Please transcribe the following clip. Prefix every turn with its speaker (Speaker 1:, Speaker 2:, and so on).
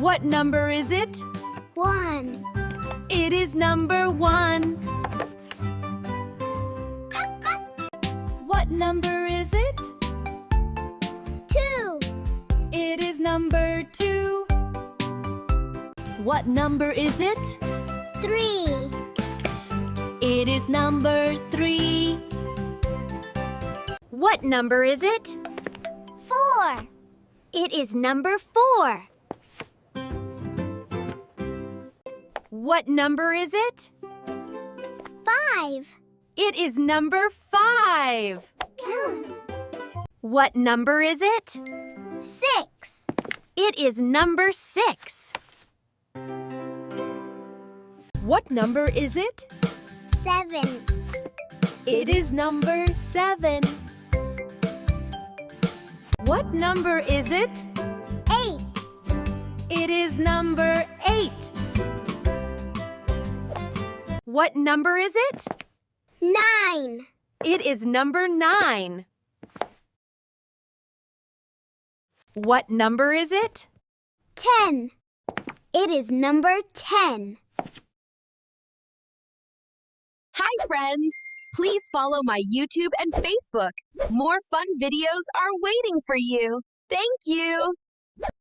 Speaker 1: What number is it?
Speaker 2: 1.
Speaker 1: It is number 1. What number is it?
Speaker 2: 2.
Speaker 1: It is number 2. What number is it?
Speaker 2: 3.
Speaker 1: It is number 3. What number is it?
Speaker 2: 4.
Speaker 1: It is number 4. What number is it?
Speaker 2: 5.
Speaker 1: It is number 5. What number is it?
Speaker 2: 6.
Speaker 1: It is number 6. What number is it?
Speaker 2: 7.
Speaker 1: It is number 7. What number is it?
Speaker 2: 8.
Speaker 1: It is number 8. What number is it?
Speaker 2: 9.
Speaker 1: It is number 9. What number is it?
Speaker 2: 10. It is number 10.
Speaker 1: Hi, friends! Please follow my YouTube and Facebook. More fun videos are waiting for you. Thank you!